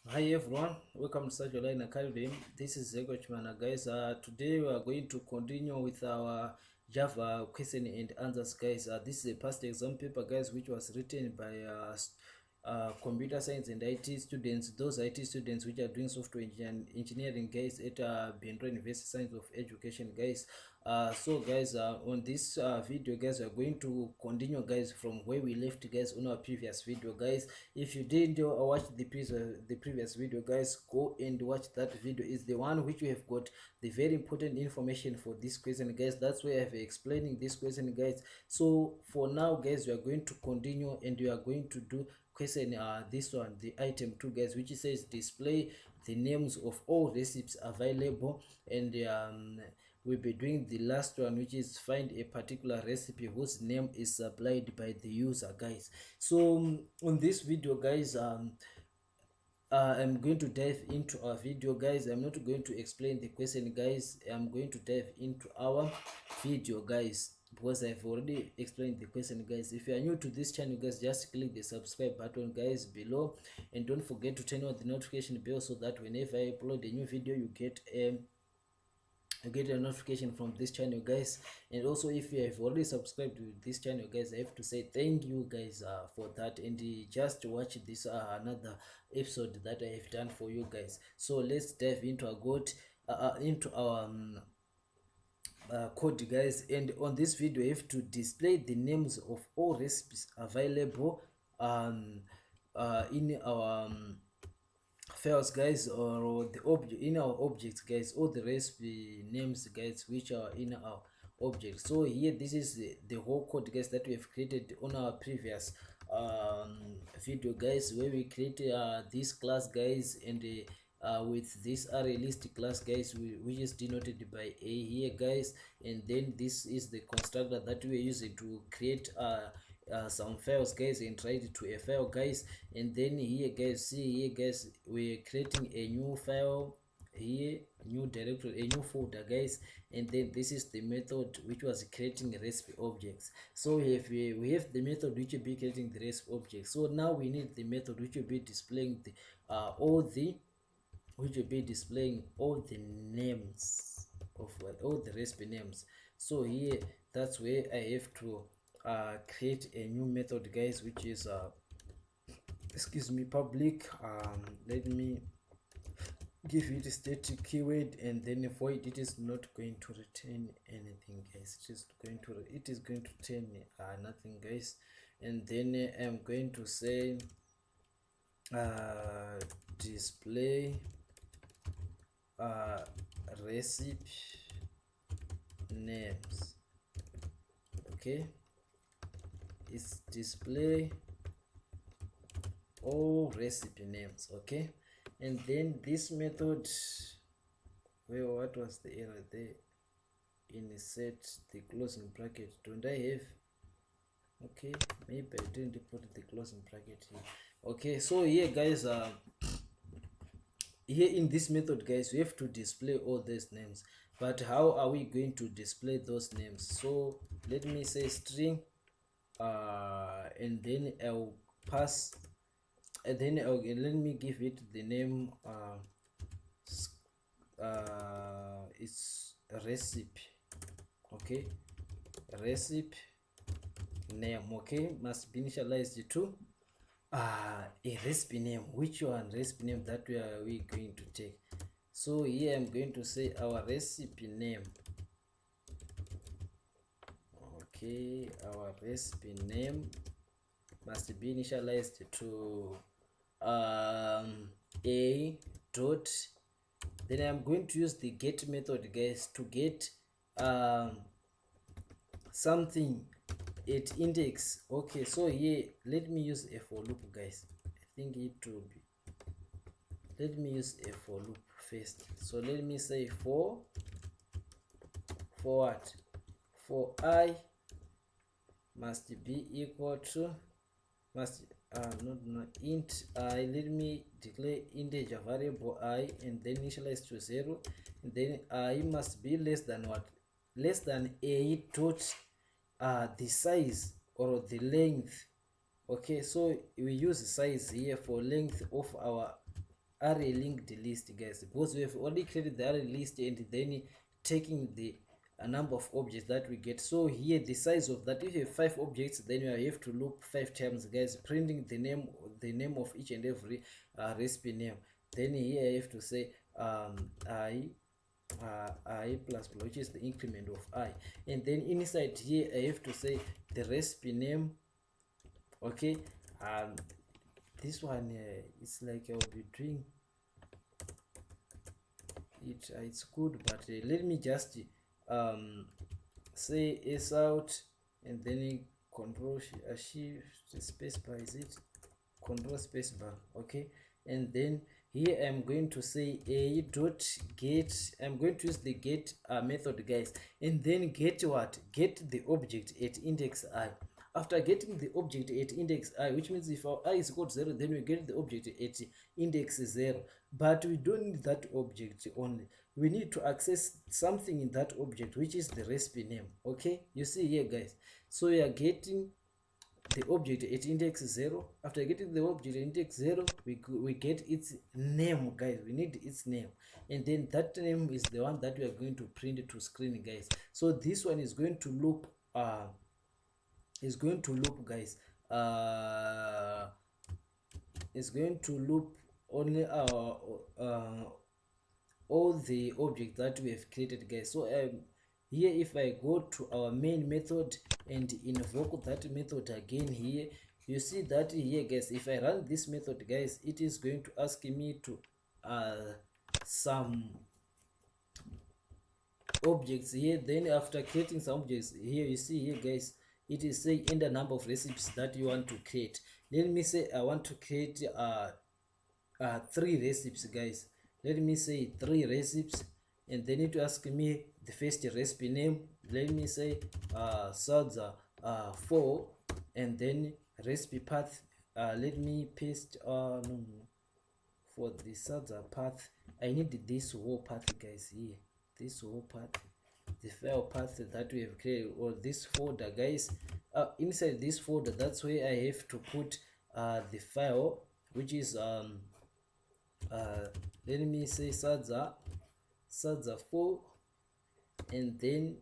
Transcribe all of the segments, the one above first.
Hi everyone, welcome to Sachii Academy. This is Ezekiel, guys. Today we are going to continue with our Java question and answers, guys. This is a past exam paper, guys, which was written by computer science and IT students. Those IT students which are doing software engineering, guys, at Bendra University Science of Education, guys. So guys, on this video, guys, we are going to continue, guys, from where we left, guys, on our previous video, guys. If you didn't watch the previous video, guys, go and watch that video. Is the one which we have got the very important information for this question, guys. That's why I have explaining this question, guys. So for now, guys, we are going to continue and we are going to do question this one, the item 2, guys, which says display the names of all recipes available. And we'll be doing the last one, which is find a particular recipe whose name is supplied by the user, guys. So on this video, guys, I'm going to dive into our video, guys. I'm not going to explain the question, guys. I'm going to dive into our video, guys, because I've already explained the question, guys. If you are new to this channel, guys, just click the subscribe button, guys, below, and don't forget to turn on the notification bell so that whenever I upload a new video, you get a notification from this channel, guys. And also, if you have already subscribed to this channel, guys, I have to say thank you, guys, for that. And just watch this another episode that I have done for you, guys. So let's dive into our code, guys. And on this video, I have to display the names of all recipes available in our files, guys, or the object in our objects, guys, all the recipe names, guys, which are in our object. So here, this is the whole code, guys, that we have created on our previous video, guys, where we created this class, guys, and with this ArrayList class, guys, which is denoted by A here, guys. And then this is the constructor that we are using to create some files, guys, and write it to a file, guys. And then here, guys, see here, guys, we're creating a new file here, new directory, a new folder, guys. And then this is the method which was creating recipe objects. So we have the method which will be creating the recipe objects. So now we need the method which will be displaying the all the names of all the recipe names. So here, that's where I have to create a new method, guys, which is excuse me, public. Let me give it a static keyword, and then void. It is not going to return anything, guys. It is going to return nothing, guys. And then I'm going to say display recipe names. Okay, it's display all recipe names. Okay, and then this method, well, what was the error there? Insert the closing bracket. Don't I have? Okay, maybe I didn't put the closing bracket here. Okay, so here, guys, here in this method, guys, we have to display all these names. But how are we going to display those names? So let me say string, and then I'll pass, and then let me give it the name, it's recipe. Okay, recipe name, okay, must be initialized to a recipe name. Which one recipe name that we are going to take? So here I'm going to say our recipe name. Okay, our recipe name must be initialized to a dot. Then I'm going to use the get method, guys, to get something at index. Okay, so here let me use a for loop, guys. I think it will be, let me use a for loop first. So let me say for what? For I must be equal to, must not int I. Let me declare integer variable I, and then initialize to 0, and then I must be less than what? Less than a dot the size or the length. Okay, so we use size here for length of our array linked list, guys, because we have already created the array list and then taking the number of objects that we get. So here the size of that, if you have 5 objects, then you have to loop 5 times, guys, printing the name of each and every recipe name. Then here I have to say I plus plus, which is the increment of I, and then inside here I have to say the recipe name. Okay, this one it's like I'll be doing it, it's good, but let me just say s out and then control shift space bar, is it control space bar? Okay, and then here I'm going to say a dot get, I'm going to use the get method, guys, and then get what, get the object at index I. After getting the object at index I, which means if our I is equal to 0, then we get the object at index 0. But we don't need that object only, we need to access something in that object, which is the recipe name. Okay, you see here, guys, so we are getting the object at index 0. After getting the object at index 0, we get its name, guys, we need its name, and then that name is the one that we are going to print to screen, guys. So this one is going to loop guys, is going to loop only our all the objects that we have created, guys. So here if I go to our main method and invoke that method again, here you see that here, guys, if I run this method, guys, it is going to ask me to some objects here. Then after creating some objects here, you see here, guys, it is saying in the number of recipes that you want to create. Let me say I want to create 3 recipes, guys. Let me say 3 recipes, and they need to ask me the first recipe name. Let me say salsa 4, and then recipe path, let me paste no, for the salsa path I need this whole path, guys, here, this whole path, the file path that we have created, or this folder, guys. Inside this folder, that's where I have to put the file, which is let me say salsa 4, and then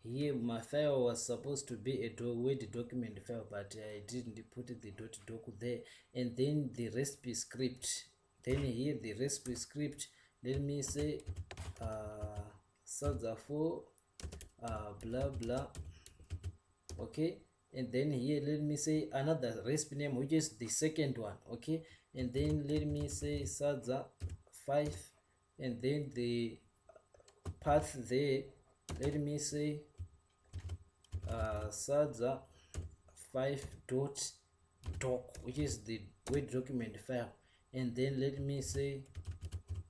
here my file was supposed to be a Word document file, but I didn't put the .doc there, and then the recipe script. Then here the recipe script, let me say salsa 4 blah blah. Okay, and then here let me say another recipe name, which is the second one. Okay, and then let me say salsa 5, and then the path there, let me say salsa 5.doc, which is the Word document file, and then let me say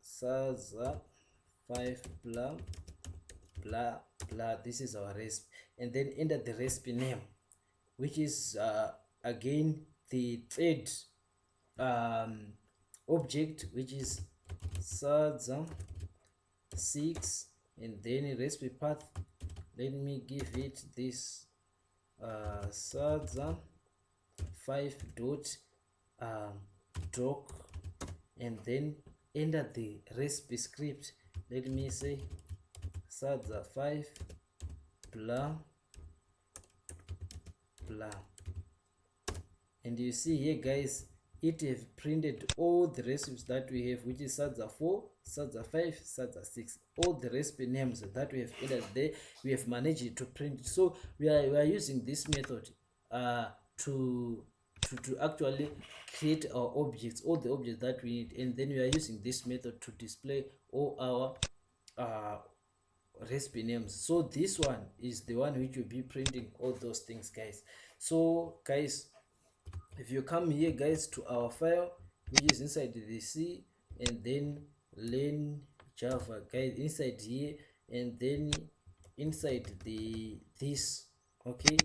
salsa 5 blah blah blah. This is our recipe, and then enter the recipe name, which is again the third object, which is salsa 6, and then recipe path, let me give it this salsa 5.doc, and then enter the recipe script. Let me say salsa 5 blah blah, and you see here, guys, it have printed all the recipes that we have, which is salsa 4, salsa 5, salsa 6, all the recipe names that we have entered there, we have managed to print. So we are using this method to actually create our objects, all the objects that we need, and then we are using this method to display all our recipe names. So this one is the one which will be printing all those things, guys. So guys, if you come here, guys, to our file, which is inside the C, and then learn Java, guys, inside here, and then inside this, okay,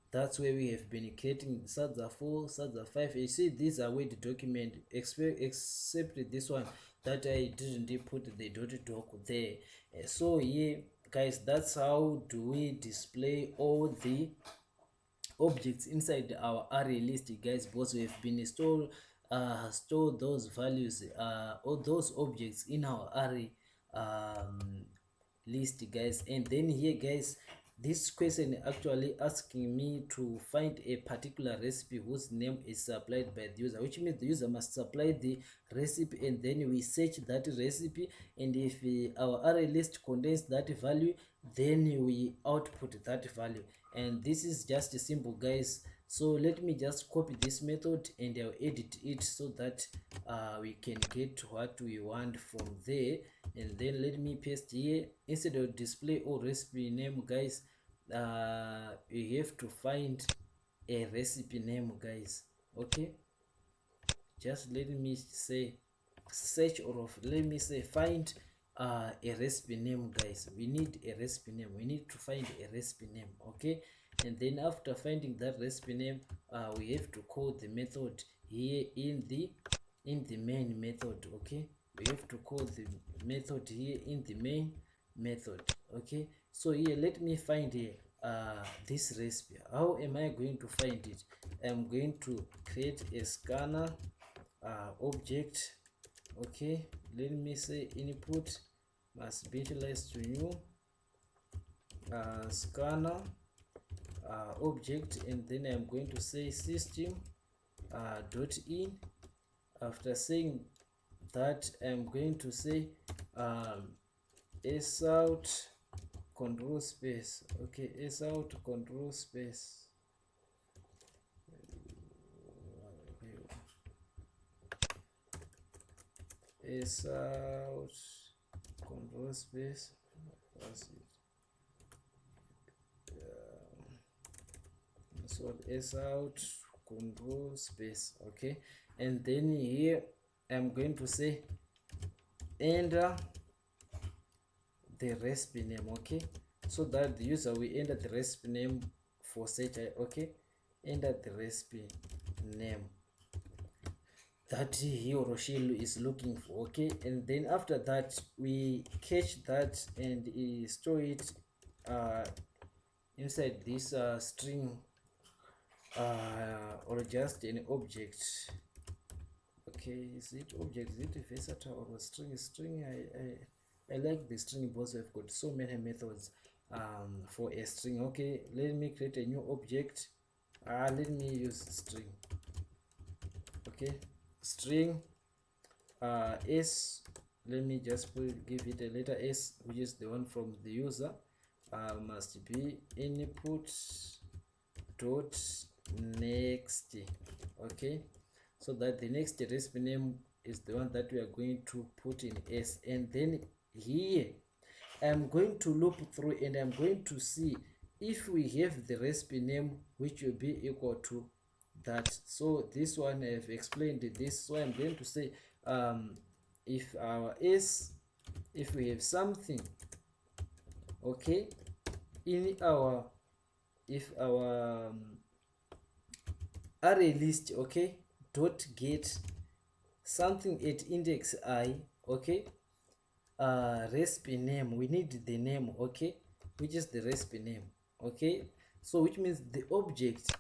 that's where we have been creating salsa 4, salsa 5. You see, these are Word document, except this one that I didn't put the .doc there. So here, guys, that's how do we display all objects inside our array list, guys, because we have been store those values or those objects in our array list, guys. And then here, guys, this question actually asking me to find a particular recipe whose name is supplied by the user, which means the user must supply the recipe, and then we search that recipe, and if our array list contains that value, then we output that value. And this is just simple, guys. So let me just copy this method and I'll edit it so that we can get what we want from there. And then let me paste here. Instead of display or recipe name, guys, we have to find a recipe name, guys. Okay, just let me say search, or let me say find a recipe name, guys. We need a recipe name. We need to find a recipe name. Okay, and then after finding that recipe name, we have to call the method here in the main method. Okay, we have to call the method here in the main method. Okay, so here let me find here this recipe. How am I going to find it? I'm going to create a scanner object. Okay, let me say input must be initialized to new scanner object, and then I'm going to say system dot in. After saying that, I'm going to say s out control space. Okay, s out control space. S out control space. So S out control space. Okay, and then here I'm going to say enter the recipe name. Okay, so that the user will enter the recipe name for Sachii. Okay, enter the recipe name that he or she is looking for. Okay, and then after that we catch that and store it inside this string or just an object. Okay, is it object, is it versatile or string? I like the string because we've got so many methods for a string. Okay, let me create a new object. Let me use string. Okay, string s, let me just give it a letter s, which is the one from the user. Must be input dot next. Okay, so that the next recipe name is the one that we are going to put in s. And then here I'm going to loop through and I'm going to see if we have the recipe name which will be equal to that. So this one I've explained this, so I'm going to say if our s, if we have something, okay, in our, if our array list, okay, dot get something at index I, okay, recipe name, we need the name, okay, which is the recipe name. Okay, so which means the object,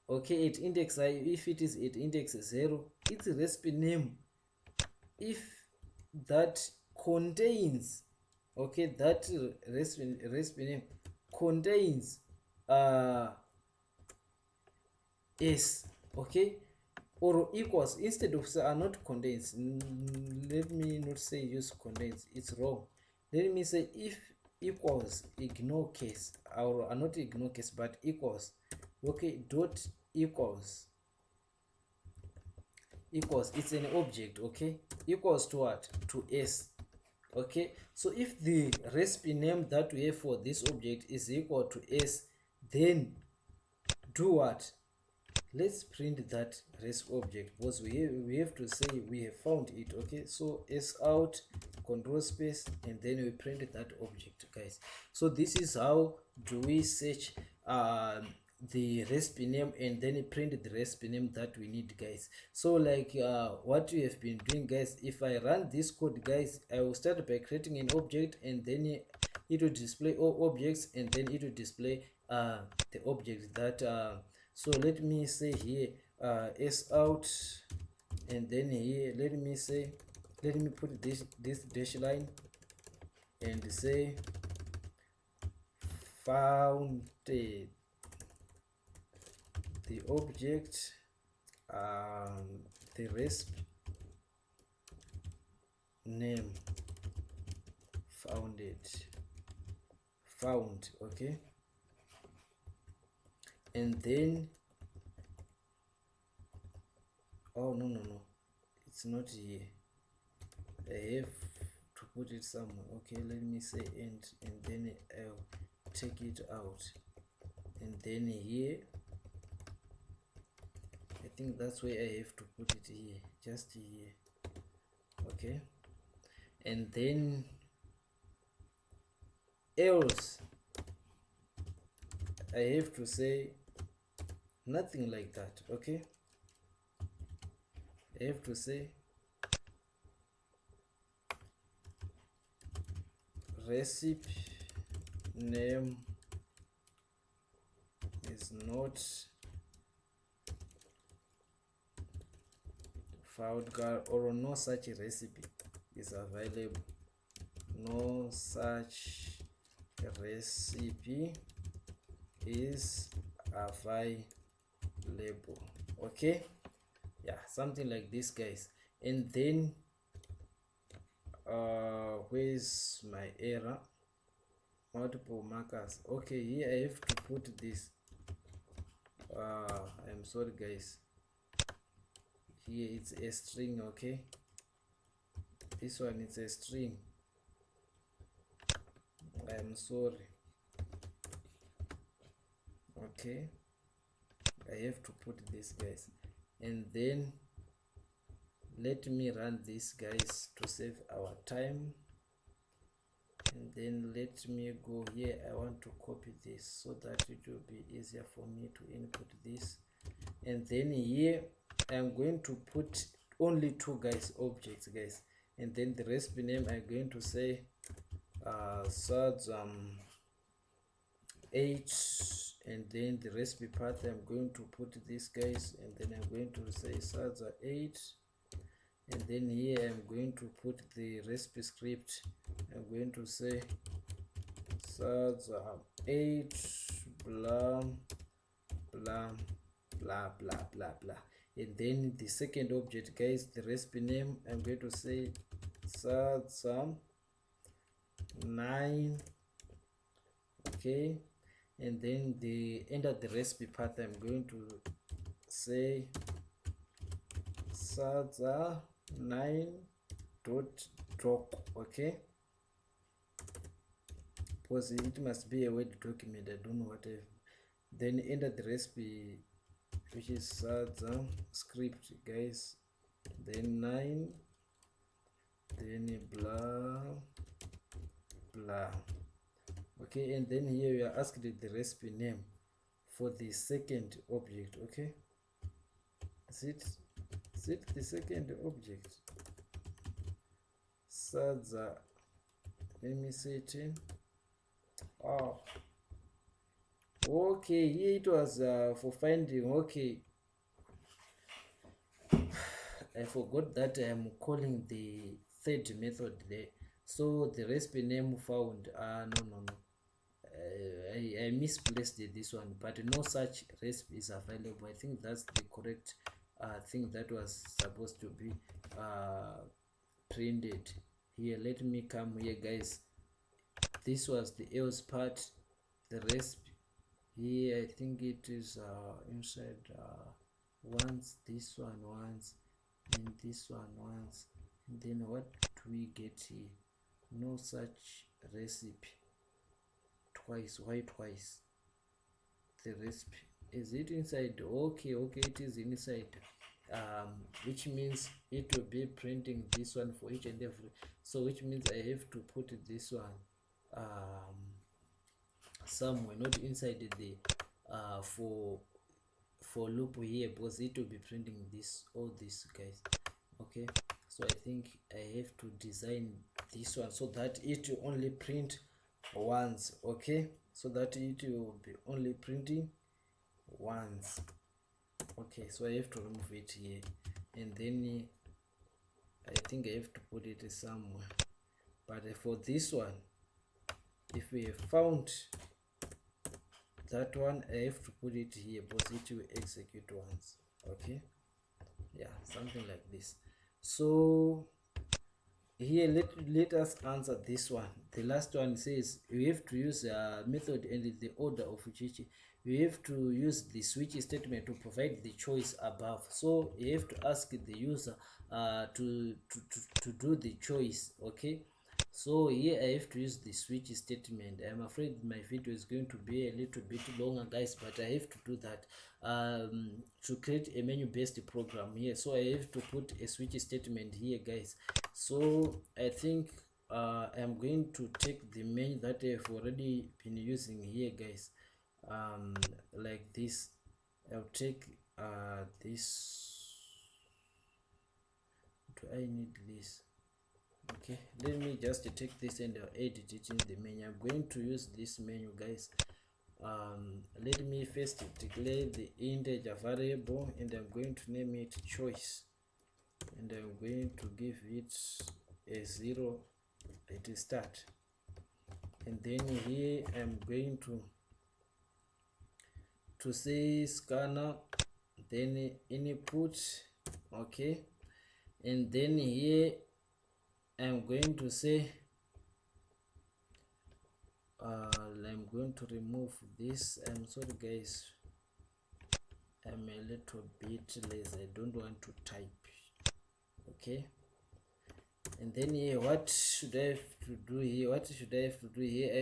okay, at index I, if it is at index 0, its recipe name, if that contains, okay, that recipe name contains s, okay, or equals, instead of say not contains, let me not say use contains, it's wrong. Let me say if equals, ignore case, or not ignore case but equals, okay, dot equals, it's an object, okay, equals to what, to s. Okay, so if the recipe name that we have for this object is equal to s, then do what, let's print that recipe object, because we have to say we have found it. Okay, so s out control space, and then we print that object, guys. So this is how do we search the recipe name and then print the recipe name that we need, guys. So like what we have been doing, guys, if I run this code, guys, I will start by creating an object, and then it will display all objects, and then it will display the object that So let me say here s out, and then here let me put this dash line and say found the object, the resp name found, okay, and then oh no, it's not here, I have to put it somewhere. Okay, let me say and then I'll take it out, and then here I think that's where I have to put it, here, just here, okay, and then else I have to say nothing like that, okay, I have to say recipe name is not found, or no such recipe is available, no such recipe is available, okay, yeah, something like this, guys. And then where's my error? Multiple markers. Okay, here I have to put this, I'm sorry guys, here it's a string, okay, this one is a string, I'm sorry, okay, I have to put this, guys, and then let me run this, guys, to save our time, and then let me go here. I want to copy this so that it will be easier for me to input this, and then here I'm going to put only two, guys, objects, guys, and then the recipe name I'm going to say suds 8, and then the recipe path I'm going to put this, guys, and then I'm going to say suds 8, and then here I'm going to put the recipe script. I'm going to say suds 8 blah blah blah blah blah blah, and then the second object, guys, the recipe name I'm going to say suds 9, okay, and then the end of the recipe path I'm going to say suds 9 dot drop, okay, because it must be a Word document, I don't know what then enter the recipe, which is suds script, guys, then 9, then blah blah, okay, and then here we are asked the recipe name for the second object, okay, is it the second object, suds let me say 10, oh okay, here it was for finding, okay, I forgot that I'm calling the third method there. So the recipe name found, no, I misplaced this one, but no such recipe is available. I think that's the correct thing that was supposed to be printed here. Let me come here, guys. This was the else part, the recipe here, I think it is inside once, this one once, and this one once, and then what do we get here? No such recipe twice. Why twice? The recipe, is it inside? Okay, it is inside, which means it will be printing this one for each and every, so which means I have to put this one somewhere, not inside the for loop here, because it will be printing this, all this, guys, okay, so I think I have to design this one so that it will only print once, okay, so that it will be only printing once. Okay, so I have to remove it here, and then I think I have to put it somewhere. But for this one, if we have found that one, I have to put it here because it will execute once. Okay, yeah, something like this. So here let us answer this one. The last one says we have to use a method and the order of which we have to use the switch statement to provide the choice above. So you have to ask the user to do the choice. Okay, so here I have to use the switch statement. I'm afraid my video is going to be a little bit longer, guys, but I have to do that to create a menu based program here. So I have to put a switch statement here, guys. So I think I'm going to take the menu that I've already been using here, guys, like this. I'll take this. Do I need this? Okay, let me just take this and edit it in the menu. I'm going to use this menu, guys. Let me first declare the integer variable, and I'm going to name it choice, and I'm going to give it a 0 at start, and then here I'm going to say scanner, then input. Okay, and then here I'm going to say I'm going to remove this. I'm sorry, guys, I'm a little bit lazy. I don't want to type. Okay, and then here, what should I have to do here? I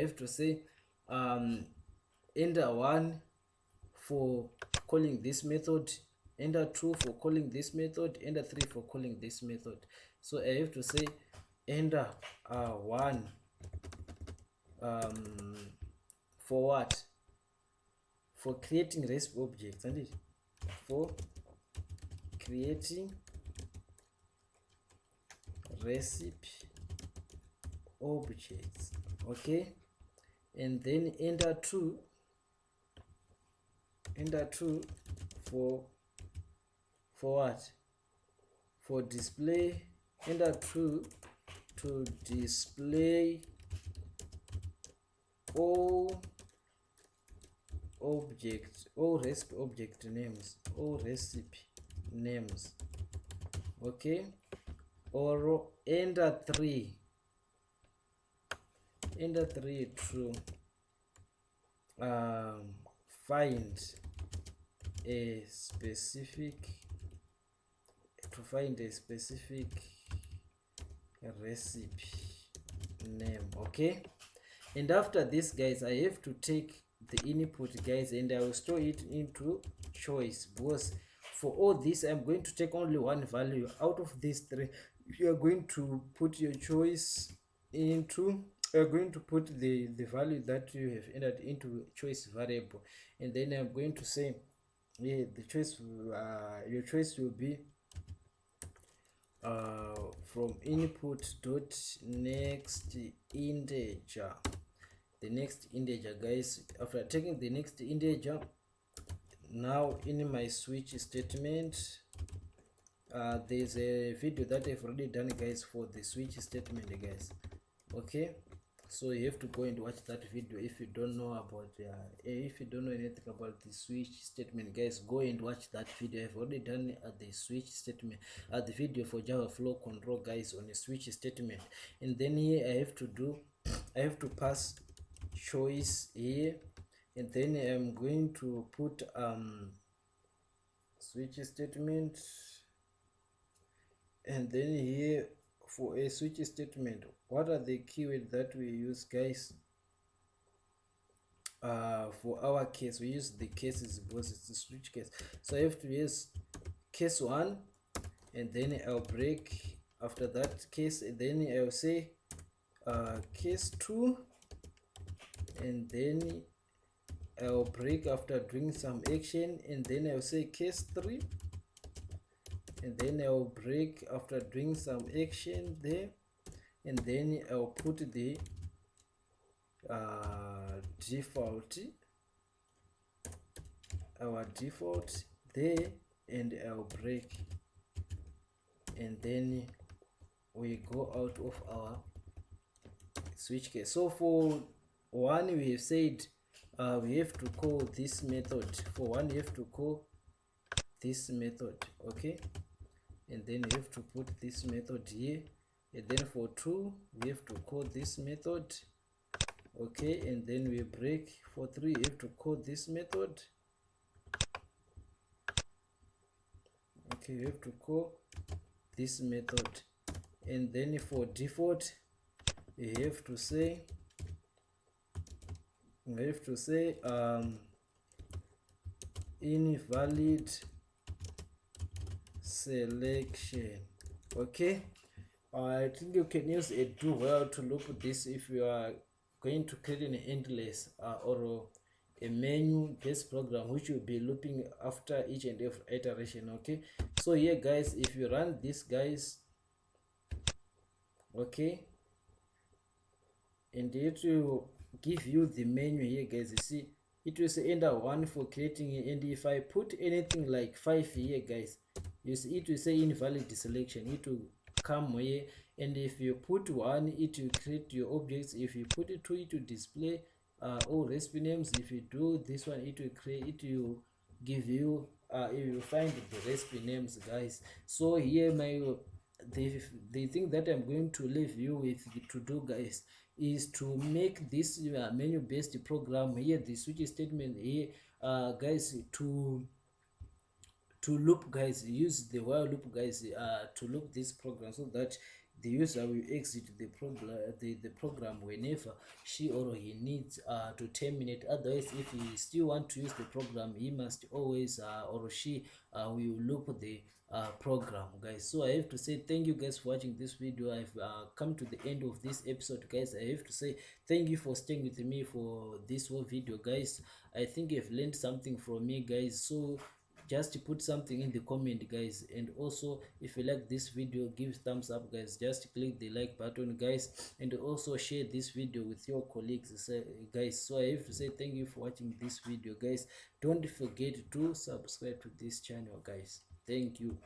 have to say enter 1 for calling this method, enter 2 for calling this method, enter 3 for calling this method. So I have to say enter 1 for what? For creating REST objects, and it for creating recipe objects. Okay, and then enter 2 for what? For display. Enter 2 to display all recipe object names, all recipe names. Okay, or enter 3 to find a specific recipe name. Okay, and after this, guys, I have to take the input, guys, and I will store it into choice, because for all this I'm going to take only one value out of these 3. You are going to put your choice into, you are going to put the value that you have entered into choice variable, and then I'm going to say, yeah, the choice your choice will be from input dot next integer, the next integer, guys. After taking the next integer, now in my switch statement, there's a video that I've already done, guys, for the switch statement, guys. Okay, so you have to go and watch that video if you don't know about if you don't know anything about the switch statement, guys. Go and watch that video. I've already done the switch statement, the video for Java flow control, guys, on a switch statement. And then here I have to pass choice here, and then I'm going to put switch statement, and then here for a switch statement, what are the keywords that we use, guys? For our case, we use the cases because it's a switch case. So I have to use case 1, and then I'll break after that case, and then I'll say case 2, and then I'll break after doing some action, and then I'll say case 3, and then I'll break after doing some action there, and then I'll put the default our default there, and I'll break, and then we go out of our switch case. So for one, we have said we have to call this method. For one, you have to call this method, okay, and then you have to put this method here, and then for two, we have to call this method, okay, and then we break. For three, you have to call this method, okay, you have to call this method, and then for default, you have to say invalid selection, okay. I think you can use a do while to loop this if you are going to create an endless or a menu based program which will be looping after each and every iteration, okay. So here guys, if you run this guys, okay, and it will give you the menu here guys. You see it will say enter 1 for creating, and if I put anything like 5 here guys, you see it will say invalid selection. It will come here, and if you put 1, it will create your objects. If you put it 2, it will display all recipe names. If you do this one, it will create, it will give you you will find the recipe names guys. So here the thing that I'm going to leave you with to do guys is to make this menu based program here, the switch statement here guys, to loop guys. Use the while loop guys to loop this program, so that the user will exit the program whenever she or he needs to terminate. Otherwise, if he still want to use the program, he must always or she will loop the program guys. So I have to say thank you guys for watching this video. I've come to the end of this episode guys. I have to say thank you for staying with me for this whole video guys. I think you've learned something from me guys. So just put something in the comment guys, and also if you like this video, give thumbs up guys. Just click the like button guys, and also share this video with your colleagues guys. So I have to say thank you for watching this video guys. Don't forget to subscribe to this channel guys. Thank you.